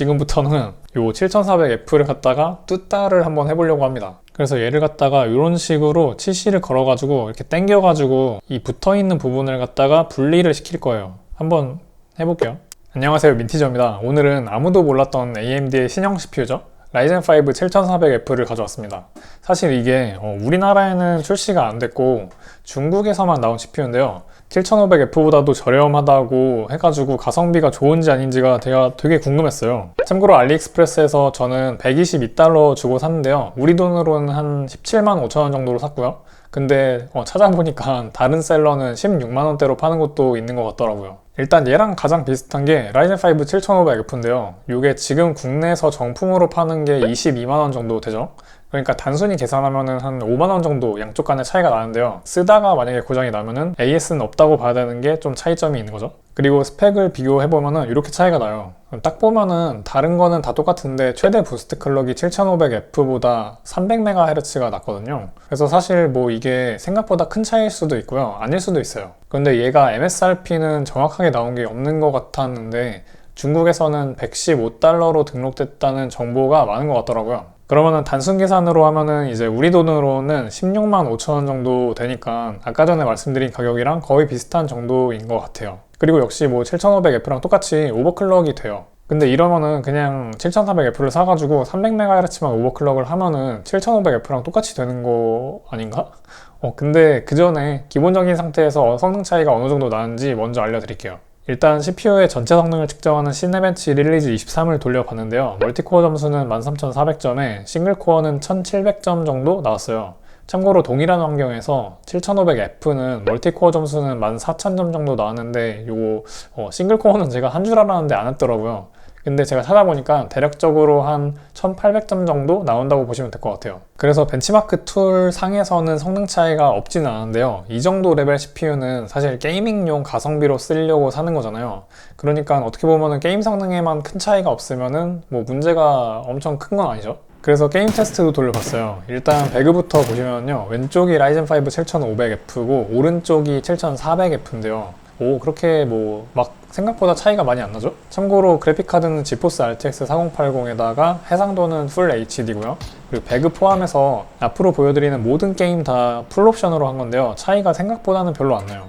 지금부터는 요 7400F를 갖다가 뚜따를 한번 해보려고 합니다. 그래서 얘를 갖다가 이런 식으로 7C를 걸어가지고 이렇게 당겨가지고 이 붙어있는 부분을 갖다가 분리를 시킬 거예요. 한번 해볼게요. 안녕하세요, 민티저입니다. 오늘은 아무도 몰랐던 AMD의 신형 CPU죠. 라이젠 5 7400F를 가져왔습니다. 사실 이게 우리나라에는 출시가 안 됐고 중국에서만 나온 CPU인데요. 7500F보다도 저렴하다고 해가지고 가성비가 좋은지 아닌지가 되게 궁금했어요. 참고로 알리익스프레스에서 저는 122달러 주고 샀는데요. 우리 돈으로는 한 17만 5천원 정도로 샀고요. 근데 찾아보니까 다른 셀러는 16만원대로 파는 곳도 있는 것 같더라고요. 일단 얘랑 가장 비슷한 게 라이젠 5 7500F인데요. 이게 지금 국내에서 정품으로 파는 게 22만원 정도 되죠. 그러니까 단순히 계산하면은 한 5만원 정도 양쪽 간의 차이가 나는데요. 쓰다가 만약에 고장이 나면은 AS는 없다고 봐야 되는 게 좀 차이점이 있는 거죠. 그리고 스펙을 비교해보면은 이렇게 차이가 나요. 딱 보면은 다른 거는 다 똑같은데 최대 부스트 클럭이 7500F보다 300MHz가 낮거든요. 그래서 사실 뭐 이게 생각보다 큰 차이일 수도 있고요. 아닐 수도 있어요. 근데 얘가 MSRP는 정확하게 나온 게 없는 것 같았는데 중국에서는 115달러로 등록됐다는 정보가 많은 것 같더라고요. 그러면은 단순 계산으로 하면은 이제 우리 돈으로는 16만 5천원 정도 되니까 아까 전에 말씀드린 가격이랑 거의 비슷한 정도인 것 같아요. 그리고 역시 뭐 7500F랑 똑같이 오버클럭이 돼요. 근데 이러면은 그냥 7400F를 사가지고 300MHz만 오버클럭을 하면은 7500F랑 똑같이 되는 거 아닌가? 근데 그 전에 기본적인 상태에서 성능 차이가 어느 정도 나는지 먼저 알려드릴게요. 일단 CPU의 전체 성능을 측정하는 시네벤치 릴리즈 23을 돌려봤는데요. 멀티코어 점수는 13400점에 싱글코어는 1700점 정도 나왔어요. 참고로 동일한 환경에서 7500F는 멀티코어 점수는 14000점 정도 나왔는데 요거 싱글코어는 제가 한 줄 알았는데 안 했더라고요. 근데 제가 찾아보니까 대략적으로 한 1800점 정도 나온다고 보시면 될 것 같아요. 그래서 벤치마크 툴 상에서는 성능 차이가 없지는 않은데요. 이 정도 레벨 CPU는 사실 게이밍용 가성비로 쓰려고 사는 거잖아요. 그러니까 어떻게 보면은 게임 성능에만 큰 차이가 없으면은 뭐 문제가 엄청 큰 건 아니죠. 그래서 게임 테스트도 돌려봤어요. 일단 배그부터 보시면요. 왼쪽이 라이젠 5 7500F고 오른쪽이 7400F인데요. 그렇게 뭐 막 생각보다 차이가 많이 안 나죠? 참고로 그래픽카드는 지포스 RTX 4080에다가 해상도는 풀 HD고요. 그리고 배그 포함해서 앞으로 보여드리는 모든 게임 다 풀옵션으로 한 건데요. 차이가 생각보다는 별로 안 나요.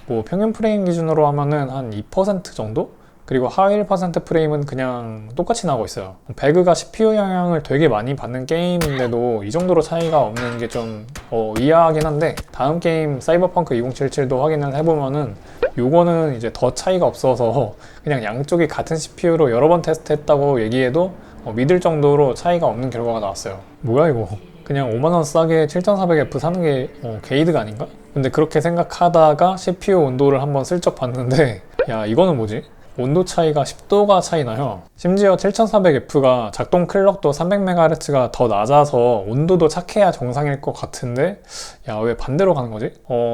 뭐 평균 프레임 기준으로 하면은 한 2% 정도? 그리고 하위 1% 프레임은 그냥 똑같이 나오고 있어요. 배그가 CPU 영향을 되게 많이 받는 게임인데도 이 정도로 차이가 없는 게 좀 의아하긴 한데 다음 게임 사이버펑크 2077도 확인을 해보면은 요거는 이제 더 차이가 없어서 그냥 양쪽이 같은 CPU로 여러 번 테스트했다고 얘기해도 믿을 정도로 차이가 없는 결과가 나왔어요. 뭐야 이거? 그냥 5만원 싸게 7400F 사는 게 게이드가 아닌가? 근데 그렇게 생각하다가 CPU 온도를 한번 슬쩍 봤는데 야 이거는 뭐지? 온도 차이가 10도가 차이 나요. 심지어 7400F가 작동 클럭도 300MHz가 더 낮아서 온도도 착해야 정상일 것 같은데 야 왜 반대로 가는 거지?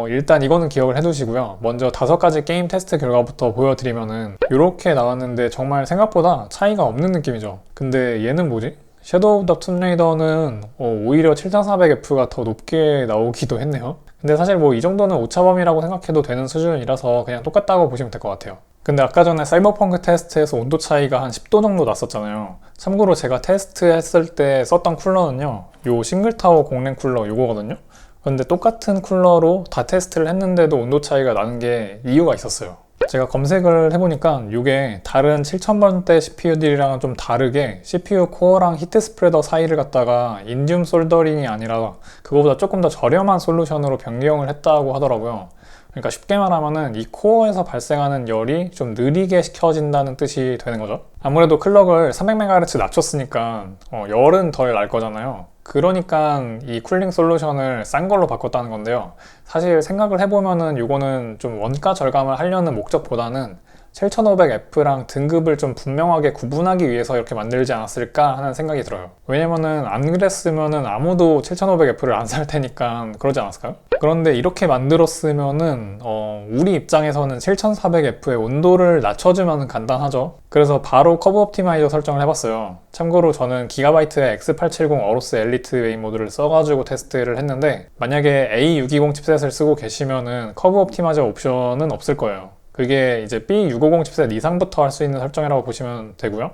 일단 이거는 기억을 해두시고요. 먼저 5가지 게임 테스트 결과부터 보여드리면은 이렇게 나왔는데 정말 생각보다 차이가 없는 느낌이죠. 근데 얘는 뭐지? 섀도우 오브 더 툼레이더는 오히려 7400F가 더 높게 나오기도 했네요. 근데 사실 뭐 이 정도는 오차범위라고 생각해도 되는 수준이라서 그냥 똑같다고 보시면 될 것 같아요. 근데 아까 전에 사이버펑크 테스트에서 온도 차이가 한 10도 정도 났었잖아요. 참고로 제가 테스트 했을 때 썼던 쿨러는요. 요 싱글타워 공랭 쿨러 요거거든요. 근데 똑같은 쿨러로 다 테스트를 했는데도 온도 차이가 나는 게 이유가 있었어요. 제가 검색을 해보니까 이게 다른 7000번대 CPU들이랑은 좀 다르게 CPU 코어랑 히트 스프레더 사이를 갖다가 인듐 솔더링이 아니라 그거보다 조금 더 저렴한 솔루션으로 변경을 했다고 하더라고요. 그러니까 쉽게 말하면은 이 코어에서 발생하는 열이 좀 느리게 식혀진다는 뜻이 되는 거죠. 아무래도 클럭을 300MHz 낮췄으니까 열은 덜 날 거잖아요. 그러니까 이 쿨링 솔루션을 싼 걸로 바꿨다는 건데요. 사실 생각을 해보면은 이거는 좀 원가 절감을 하려는 목적보다는 7500F랑 등급을 좀 분명하게 구분하기 위해서 이렇게 만들지 않았을까 하는 생각이 들어요. 왜냐면은 안 그랬으면은 아무도 7500F를 안 살 테니까 그러지 않았을까요? 그런데 이렇게 만들었으면은 우리 입장에서는 7400F의 온도를 낮춰주면 간단하죠. 그래서 바로 커브 옵티마이저 설정을 해봤어요. 참고로 저는 기가바이트의 X870 어로스 엘리트 메인 모드를 써가지고 테스트를 했는데 만약에 A620 칩셋을 쓰고 계시면은 커브 옵티마이저 옵션은 없을 거예요. 그게 이제 B650 칩셋 이상부터 할 수 있는 설정이라고 보시면 되고요.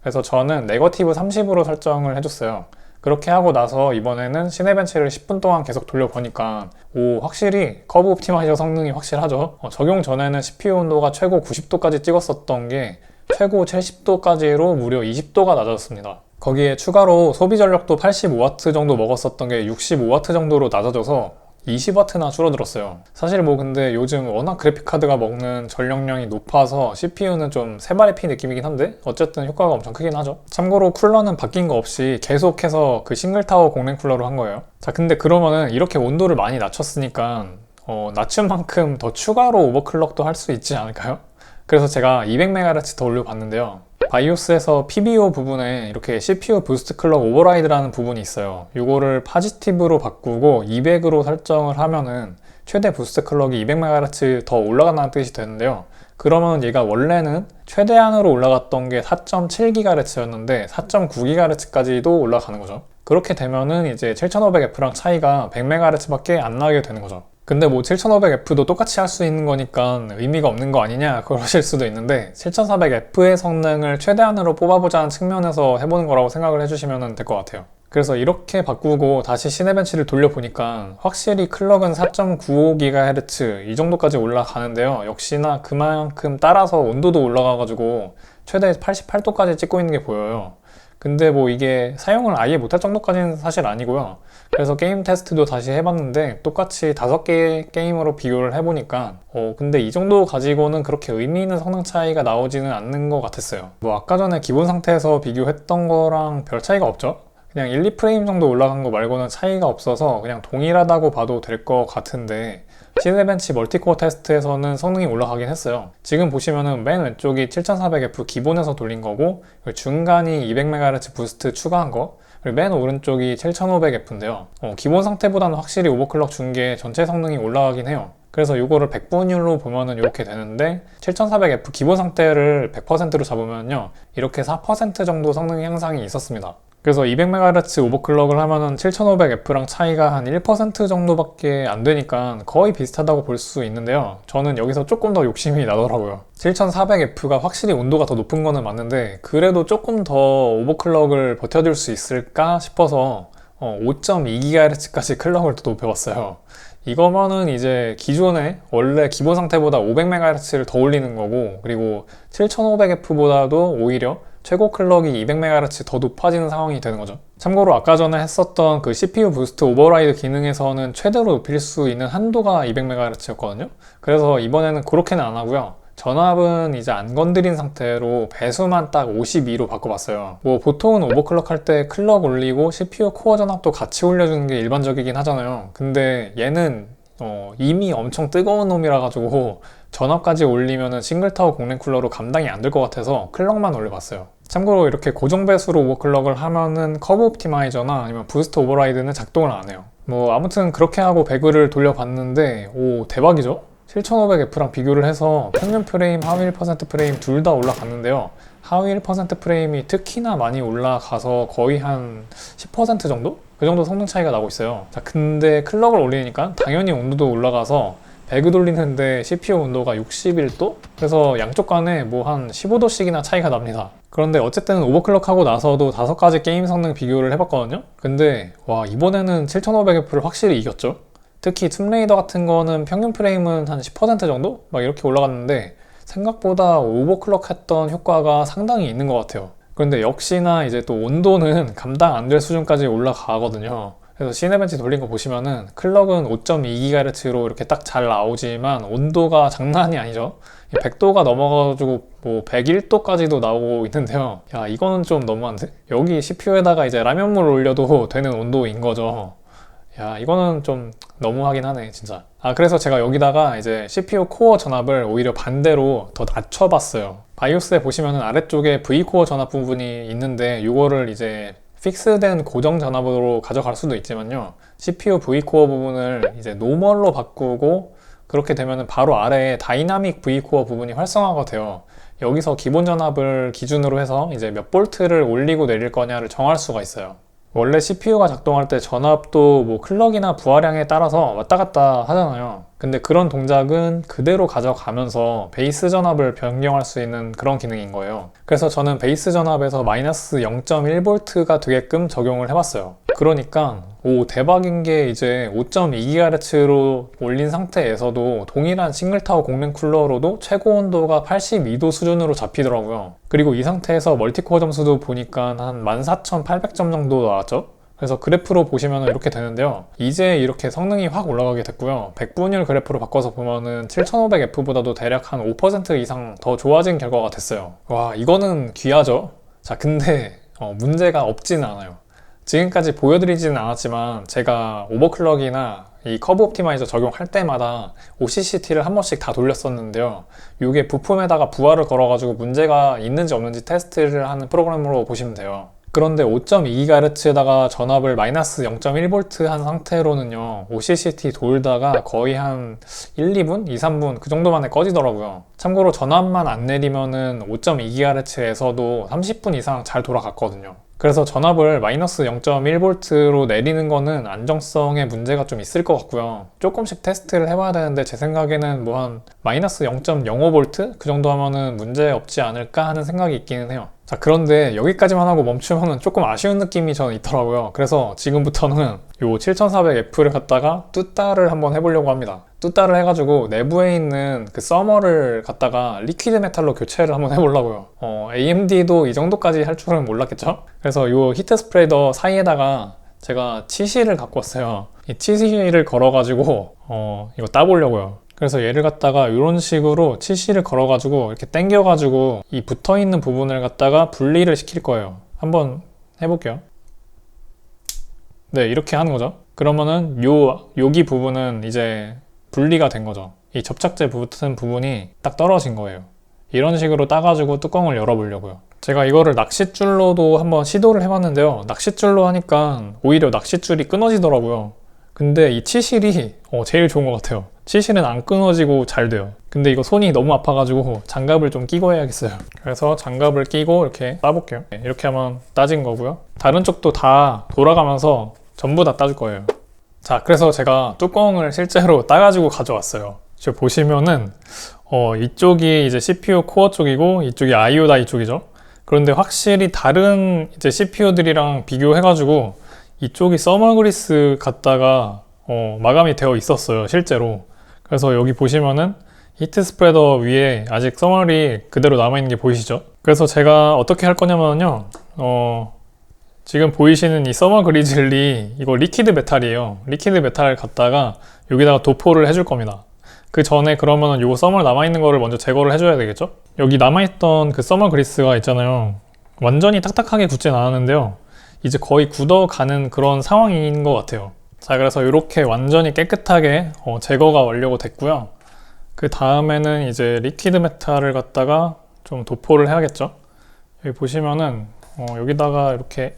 그래서 저는 네거티브 30으로 설정을 해줬어요. 그렇게 하고 나서 이번에는 시네벤치를 10분 동안 계속 돌려보니까 확실히 커브 옵티마이저 성능이 확실하죠. 적용 전에는 CPU 온도가 최고 90도까지 찍었었던 게 최고 70도까지로 무려 20도가 낮아졌습니다. 거기에 추가로 소비 전력도 85W 정도 먹었었던 게 65W 정도로 낮아져서 20W나 줄어들었어요. 사실 근데 요즘 워낙 그래픽카드가 먹는 전력량이 높아서 CPU는 좀 세발의 피 느낌이긴 한데 어쨌든 효과가 엄청 크긴 하죠. 참고로 쿨러는 바뀐 거 없이 계속해서 그 싱글타워 공랭 쿨러로 한 거예요. 자, 근데 그러면은 이렇게 온도를 많이 낮췄으니까 낮춘 만큼 더 추가로 오버클럭도 할 수 있지 않을까요? 그래서 제가 200MHz 더 올려봤는데요. 바이오스에서 PBO 부분에 이렇게 CPU 부스트 클럭 오버라이드라는 부분이 있어요. 이거를 파지티브로 바꾸고 200으로 설정을 하면은 최대 부스트 클럭이 200MHz 더 올라간다는 뜻이 되는데요. 그러면 얘가 원래는 최대한으로 올라갔던 게 4.7GHz였는데 4.9GHz까지도 올라가는 거죠. 그렇게 되면은 이제 7500F랑 차이가 100MHz 밖에 안 나게 되는 거죠. 근데 7500F도 똑같이 할 수 있는 거니까 의미가 없는 거 아니냐 그러실 수도 있는데 7400F의 성능을 최대한으로 뽑아보자는 측면에서 해보는 거라고 생각을 해주시면 될 것 같아요. 그래서 이렇게 바꾸고 다시 시네벤치를 돌려보니까 확실히 클럭은 4.95GHz 이 정도까지 올라가는데요. 역시나 그만큼 따라서 온도도 올라가가지고 최대 88도까지 찍고 있는 게 보여요. 근데 이게 사용을 아예 못할 정도까지는 사실 아니고요. 그래서 게임 테스트도 다시 해봤는데 똑같이 5개의 게임으로 비교를 해보니까 근데 이 정도 가지고는 그렇게 의미 있는 성능 차이가 나오지는 않는 것 같았어요. 아까 전에 기본 상태에서 비교했던 거랑 별 차이가 없죠? 그냥 1, 2프레임 정도 올라간 거 말고는 차이가 없어서 그냥 동일하다고 봐도 될 것 같은데 시네벤치 멀티코어 테스트에서는 성능이 올라가긴 했어요. 지금 보시면은 맨 왼쪽이 7400F 기본에서 돌린 거고 중간이 200MHz 부스트 추가한 거 그리고 맨 오른쪽이 7500F인데요. 기본 상태보다는 확실히 오버클럭 준 게 전체 성능이 올라가긴 해요. 그래서 이거를 100분율로 보면은 이렇게 되는데 7400F 기본 상태를 100%로 잡으면요 이렇게 4% 정도 성능 향상이 있었습니다. 그래서 200MHz 오버클럭을 하면은 7500F랑 차이가 한 1% 정도밖에 안 되니까 거의 비슷하다고 볼 수 있는데요. 저는 여기서 조금 더 욕심이 나더라고요. 7400F가 확실히 온도가 더 높은 거는 맞는데 그래도 조금 더 오버클럭을 버텨줄 수 있을까 싶어서 5.2GHz까지 클럭을 더 높여봤어요. 이거면은 이제 기존에 원래 기본 상태보다 500MHz를 더 올리는 거고 그리고 7500F보다도 오히려 최고 클럭이 200MHz 더 높아지는 상황이 되는 거죠. 참고로 아까 전에 했었던 그 CPU 부스트 오버라이드 기능에서는 최대로 높일 수 있는 한도가 200MHz였거든요. 그래서 이번에는 그렇게는 안 하고요. 전압은 이제 안 건드린 상태로 배수만 딱 52로 바꿔봤어요. 보통은 오버클럭 할 때 클럭 올리고 CPU 코어 전압도 같이 올려주는 게 일반적이긴 하잖아요. 근데 얘는 이미 엄청 뜨거운 놈이라 가지고 전압까지 올리면은 싱글타워 공랭 쿨러로 감당이 안 될 것 같아서 클럭만 올려봤어요. 참고로 이렇게 고정 배수로 오버클럭을 하면은 커브 옵티마이저나 아니면 부스트 오버라이드는 작동을 안 해요. 아무튼 그렇게 하고 배그를 돌려봤는데 대박이죠? 7500F랑 비교를 해서 평균 프레임, 하위 1% 프레임 둘 다 올라갔는데요. 하위 1% 프레임이 특히나 많이 올라가서 거의 한 10% 정도? 그 정도 성능 차이가 나고 있어요. 자, 근데 클럭을 올리니까 당연히 온도도 올라가서 배그 돌리는데 CPU 온도가 61도? 그래서 양쪽 간에 한 15도씩이나 차이가 납니다. 그런데 어쨌든 오버클럭하고 나서도 5가지 게임 성능 비교를 해봤거든요. 근데 이번에는 7500F를 확실히 이겼죠. 특히 툼레이더 같은 거는 평균 프레임은 한 10% 정도? 이렇게 올라갔는데 생각보다 오버클럭 했던 효과가 상당히 있는 것 같아요. 그런데 역시나 이제 또 온도는 감당 안 될 수준까지 올라가거든요. 그래서 시네벤치 돌린 거 보시면은 클럭은 5.2GHz로 이렇게 딱 잘 나오지만 온도가 장난이 아니죠. 100도가 넘어가지고 101도까지도 나오고 있는데요. 야, 이거는 좀 너무한데? 여기 CPU에다가 이제 라면물 올려도 되는 온도인 거죠. 야, 이거는 좀 너무하긴 하네, 진짜. 그래서 제가 여기다가 이제 CPU 코어 전압을 오히려 반대로 더 낮춰봤어요. 바이오스에 보시면은 아래쪽에 V코어 전압 부분이 있는데 이거를 이제 픽스된 고정 전압으로 가져갈 수도 있지만요. CPU V코어 부분을 이제 노멀로 바꾸고 그렇게 되면은 바로 아래에 다이나믹 V코어 부분이 활성화가 돼요. 여기서 기본 전압을 기준으로 해서 이제 몇 볼트를 올리고 내릴 거냐를 정할 수가 있어요. 원래 CPU가 작동할 때 전압도 클럭이나 부하량에 따라서 왔다 갔다 하잖아요. 근데 그런 동작은 그대로 가져가면서 베이스 전압을 변경할 수 있는 그런 기능인 거예요. 그래서 저는 베이스 전압에서 마이너스 0.1V가 되게끔 적용을 해봤어요. 그러니까 오 대박인 게 이제 5.2GHz로 올린 상태에서도 동일한 싱글타워 공랭 쿨러로도 최고 온도가 82도 수준으로 잡히더라고요. 그리고 이 상태에서 멀티코어 점수도 보니까 한 14,800점 정도 나왔죠. 그래서 그래프로 보시면 이렇게 되는데요. 이제 이렇게 성능이 확 올라가게 됐고요. 백분율 그래프로 바꿔서 보면은 7500F보다도 대략 한 5% 이상 더 좋아진 결과가 됐어요. 와, 이거는 귀하죠? 자, 근데 문제가 없지는 않아요. 지금까지 보여드리지는 않았지만 제가 오버클럭이나 이 커브 옵티마이저 적용할 때마다 OCCT를 한 번씩 다 돌렸었는데요. 이게 부품에다가 부하를 걸어가지고 문제가 있는지 없는지 테스트를 하는 프로그램으로 보시면 돼요. 그런데 5.2GHz에다가 전압을 마이너스 0.1V 한 상태로는요, OCCT 돌다가 거의 한 1, 2분? 2, 3분 그 정도 만에 꺼지더라고요. 참고로 전압만 안 내리면은 5.2GHz에서도 30분 이상 잘 돌아갔거든요. 그래서 전압을 마이너스 0.1V로 내리는 거는 안정성에 문제가 좀 있을 것 같고요. 조금씩 테스트를 해봐야 되는데 제 생각에는 뭐 한 마이너스 0.05V? 그 정도 하면은 문제 없지 않을까 하는 생각이 있기는 해요. 자, 그런데 여기까지만 하고 멈추면은 조금 아쉬운 느낌이 저는 있더라고요. 그래서 지금부터는 요 7400F를 갖다가 뚜따를 한번 해보려고 합니다. 뚜따를 해가지고 내부에 있는 그 서머를 갖다가 리퀴드 메탈로 교체를 한번 해보려고요. AMD도 이 정도까지 할 줄은 몰랐겠죠? 그래서 요 히트 스프레더 사이에다가 제가 치실을 갖고 왔어요. 이 치실을 걸어가지고 이거 따보려고요. 그래서 얘를 갖다가 이런 식으로 치실을 걸어가지고 이렇게 당겨가지고 이 붙어있는 부분을 갖다가 분리를 시킬 거예요. 한번 해볼게요. 네, 이렇게 하는 거죠. 그러면은 여기 부분은 이제 분리가 된 거죠. 이 접착제 붙은 부분이 딱 떨어진 거예요. 이런 식으로 따가지고 뚜껑을 열어보려고요. 제가 이거를 낚싯줄로도 한번 시도를 해봤는데요. 낚싯줄로 하니까 오히려 낚싯줄이 끊어지더라고요. 근데 이 치실이 제일 좋은 것 같아요. 치실은 안 끊어지고 잘 돼요. 근데 이거 손이 너무 아파가지고 장갑을 좀 끼고 해야겠어요. 그래서 장갑을 끼고 이렇게 따볼게요. 이렇게 하면 따진 거고요. 다른 쪽도 다 돌아가면서 전부 다 따줄 거예요. 자, 그래서 제가 뚜껑을 실제로 따가지고 가져왔어요. 지금 보시면은 이쪽이 이제 CPU 코어 쪽이고 이쪽이 IO 다이 쪽이죠. 그런데 확실히 다른 이제 CPU들이랑 비교해가지고 이쪽이 서머 그리스 갖다가 마감이 되어 있었어요, 실제로. 그래서 여기 보시면은 히트 스프레더 위에 아직 서머리 그대로 남아있는 게 보이시죠? 그래서 제가 어떻게 할 거냐면요, 지금 보이시는 이 서머 그리즐리, 이거 리퀴드 메탈이에요. 리퀴드 메탈을 갖다가 여기다가 도포를 해줄 겁니다. 그 전에 그러면은 요 서머 남아있는 거를 먼저 제거를 해줘야 되겠죠? 여기 남아있던 그 서머 그리스가 있잖아요. 완전히 딱딱하게 굳진 않았는데요. 이제 거의 굳어가는 그런 상황인 것 같아요. 자, 그래서 이렇게 완전히 깨끗하게 제거가 완료가 됐고요. 그 다음에는 이제 리퀴드 메탈을 갖다가 좀 도포를 해야겠죠. 여기 보시면은 여기다가 이렇게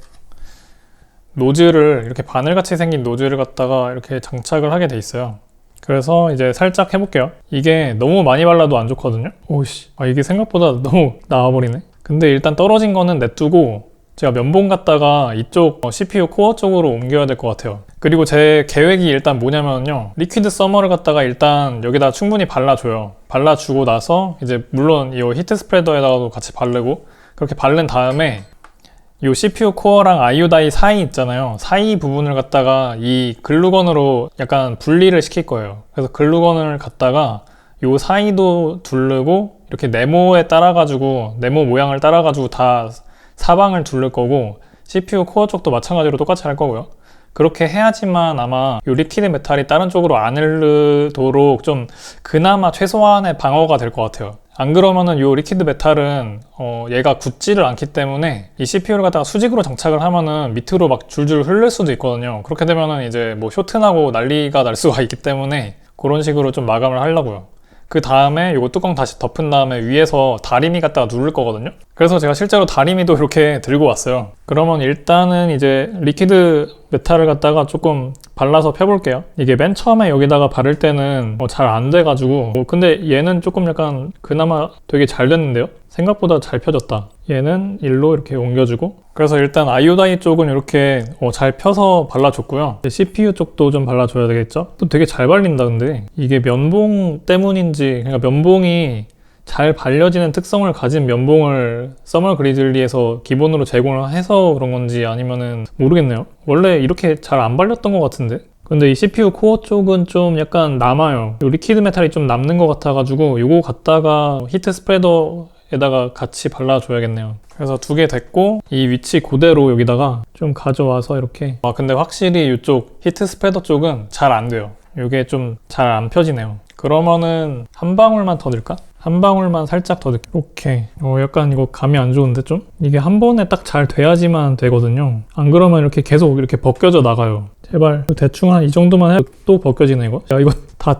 노즐을, 이렇게 바늘같이 생긴 노즐을 갖다가 이렇게 장착을 하게 돼 있어요. 그래서 이제 살짝 해볼게요. 이게 너무 많이 발라도 안 좋거든요. 오씨, 이게 생각보다 너무 나와버리네. 근데 일단 떨어진 거는 냅두고 제가 면봉 갖다가 이쪽 CPU 코어 쪽으로 옮겨야 될 것 같아요. 그리고 제 계획이 일단 뭐냐면요, 리퀴드 서머를 갖다가 일단 여기다 충분히 발라줘요. 발라주고 나서 이제 물론 이 히트 스프레더에다가도 같이 바르고, 그렇게 바른 다음에 이 CPU 코어랑 IO 다이 사이 있잖아요. 사이 부분을 갖다가 이 글루건으로 약간 분리를 시킬 거예요. 그래서 글루건을 갖다가 이 사이도 두르고 이렇게 네모에 따라가지고, 네모 모양을 따라가지고 다 사방을 두를 거고, CPU 코어 쪽도 마찬가지로 똑같이 할 거고요. 그렇게 해야지만 아마 이 리퀴드 메탈이 다른 쪽으로 안 흐르도록 좀 그나마 최소한의 방어가 될 것 같아요. 안 그러면은 이 리퀴드 메탈은 얘가 굳지를 않기 때문에 이 CPU를 갖다가 수직으로 장착을 하면은 밑으로 막 줄줄 흐를 수도 있거든요. 그렇게 되면은 이제 뭐 쇼트나고 난리가 날 수가 있기 때문에 그런 식으로 좀 마감을 하려고요. 그 다음에 이거 뚜껑 다시 덮은 다음에 위에서 다리미 갖다가 누를 거거든요. 그래서 제가 실제로 다리미도 이렇게 들고 왔어요. 그러면 일단은 이제 리퀴드 메탈을 갖다가 조금 발라서 펴볼게요. 이게 맨 처음에 여기다가 바를 때는 잘 안 돼가지고 근데 얘는 조금 약간 그나마 되게 잘 됐는데요. 생각보다 잘 펴졌다. 얘는 일로 이렇게 옮겨주고, 그래서 일단 아이오다이 쪽은 이렇게 잘 펴서 발라줬고요. CPU 쪽도 좀 발라줘야 되겠죠? 또 되게 잘 발린다. 근데 이게 면봉 때문인지, 그러니까 면봉이 잘 발려지는 특성을 가진 면봉을 서머 그리즐리에서 기본으로 제공을 해서 그런 건지 아니면은 모르겠네요. 원래 이렇게 잘 안 발렸던 것 같은데. 근데 이 CPU 코어 쪽은 좀 약간 남아요. 이 리퀴드 메탈이 좀 남는 것 같아가지고 이거 갖다가 히트 스프레더에다가 같이 발라줘야겠네요. 그래서 2개 됐고, 이 위치 그대로 여기다가 좀 가져와서 이렇게. 근데 확실히 이쪽 히트 스프레더 쪽은 잘 안 돼요. 이게 좀 잘 안 펴지네요. 그러면은 한 방울만 더 넣을까? 한 방울만 살짝 더 넣을게요. 이렇게. 약간 이거 감이 안 좋은데 좀? 이게 한 번에 딱 잘 돼야지만 되거든요. 안 그러면 이렇게 계속 이렇게 벗겨져 나가요. 제발 대충 한 이 정도만 해도 또 벗겨지네 이거. 야, 이거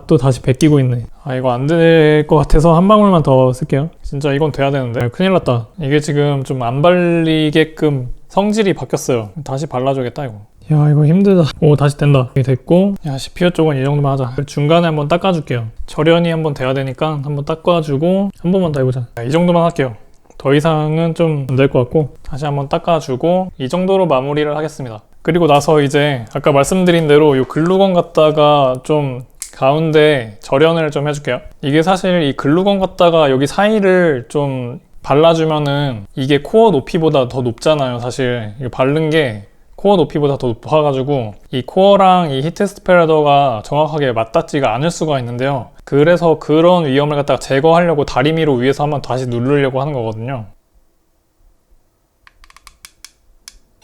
또 다시 벗기고 있네. 이거 안 될 것 같아서 한 방울만 더 쓸게요. 진짜 이건 돼야 되는데. 큰일 났다. 이게 지금 좀 안 발리게끔 성질이 바뀌었어요. 다시 발라줘야겠다 이거. 야, 이거 힘들다. 다시 된다. 이게 됐고, 야, CPU 쪽은 이 정도만 하자. 중간에 한번 닦아줄게요. 절연이 한번 돼야 되니까 한번 닦아주고 한 번만 더 해보자. 이 정도만 할게요. 더 이상은 좀 안 될 것 같고, 다시 한번 닦아주고 이 정도로 마무리를 하겠습니다. 그리고 나서 이제 아까 말씀드린 대로 이 글루건 갖다가 좀 가운데 절연을 좀 해줄게요. 이게 사실 이 글루건 갖다가 여기 사이를 좀 발라주면은 이게 코어 높이보다 더 높잖아요. 사실 이거 바른 게 코어 높이보다 더 높아가지고 이 코어랑 이 히트 스프레더가 정확하게 맞닿지가 않을 수가 있는데요. 그래서 그런 위험을 갖다가 제거하려고 다리미로 위에서 한번 다시 누르려고 하는 거거든요.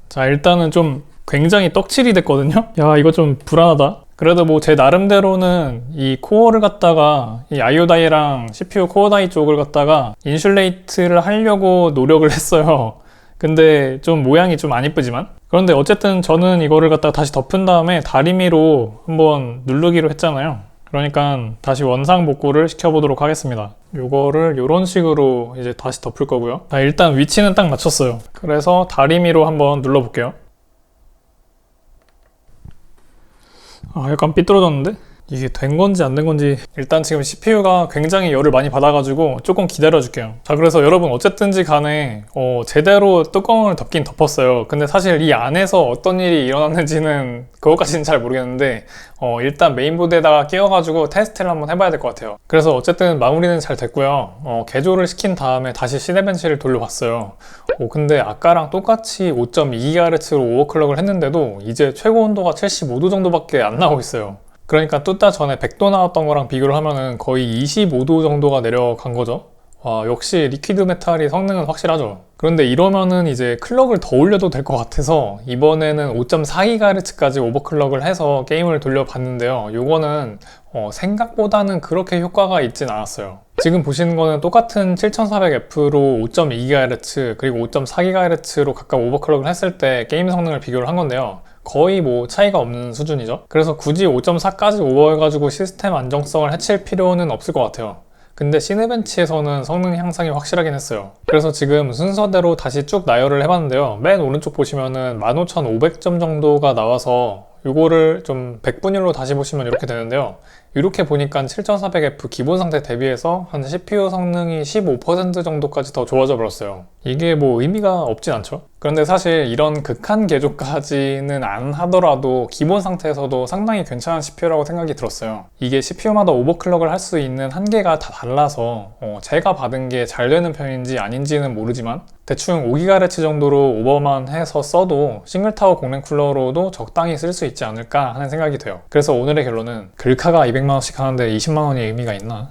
자, 일단은 좀 굉장히 떡칠이 됐거든요. 야, 이거 좀 불안하다. 그래도 뭐 제 나름대로는 이 코어를 갖다가 이 아이오다이랑 CPU 코어다이 쪽을 갖다가 인슐레이트를 하려고 노력을 했어요. 근데 좀 모양이 좀 안 이쁘지만, 그런데 어쨌든 저는 이거를 갖다가 다시 덮은 다음에 다리미로 한번 누르기로 했잖아요. 그러니까 다시 원상 복구를 시켜보도록 하겠습니다. 요거를 이런 식으로 이제 다시 덮을 거고요. 자, 일단 위치는 딱 맞췄어요. 그래서 다리미로 한번 눌러볼게요. 약간 삐뚤어졌는데? 이게 된 건지 안 된 건지. 일단 지금 CPU가 굉장히 열을 많이 받아가지고 조금 기다려 줄게요. 자, 그래서 여러분 어쨌든지 간에 제대로 뚜껑을 덮긴 덮었어요. 근데 사실 이 안에서 어떤 일이 일어났는지는 그것까지는 잘 모르겠는데 일단 메인보드에다가 끼워가지고 테스트를 한번 해봐야 될 것 같아요. 그래서 어쨌든 마무리는 잘 됐고요. 개조를 시킨 다음에 다시 시네벤치를 돌려봤어요. 근데 아까랑 똑같이 5.2GHz로 오버클럭을 했는데도 이제 최고 온도가 75도 정도밖에 안 나오고 있어요. 그러니까 뚜따 전에 100도 나왔던 거랑 비교를 하면은 거의 25도 정도가 내려간 거죠. 와, 역시 리퀴드 메탈이 성능은 확실하죠. 그런데 이러면은 이제 클럭을 더 올려도 될 것 같아서 이번에는 5.4GHz까지 오버클럭을 해서 게임을 돌려봤는데요. 요거는 생각보다는 그렇게 효과가 있진 않았어요. 지금 보시는 거는 똑같은 7400F로 5.2GHz 그리고 5.4GHz로 각각 오버클럭을 했을 때 게임 성능을 비교를 한 건데요. 거의 뭐 차이가 없는 수준이죠. 그래서 굳이 5.4까지 오버해가지고 시스템 안정성을 해칠 필요는 없을 것 같아요. 근데 시네벤치에서는 성능 향상이 확실하긴 했어요. 그래서 지금 순서대로 다시 쭉 나열을 해봤는데요. 맨 오른쪽 보시면은 15500점 정도가 나와서 이거를 좀 100분율로 다시 보시면 이렇게 되는데요. 이렇게 보니까 7400F 기본 상태 대비해서 한 CPU 성능이 15% 정도까지 더 좋아져 버렸어요. 이게 뭐 의미가 없진 않죠. 그런데 사실 이런 극한 개조까지는 안 하더라도 기본 상태에서도 상당히 괜찮은 CPU라고 생각이 들었어요. 이게 CPU마다 오버클럭을 할 수 있는 한계가 다 달라서 제가 받은 게 잘 되는 편인지 아닌지는 모르지만 대충 5GHz 정도로 오버만 해서 써도 싱글타워 공랭 쿨러로도 적당히 쓸 수 있지 않을까 하는 생각이 돼요. 그래서 오늘의 결론은 글카가 200만원씩 하는데 20만원이 의미가 있나?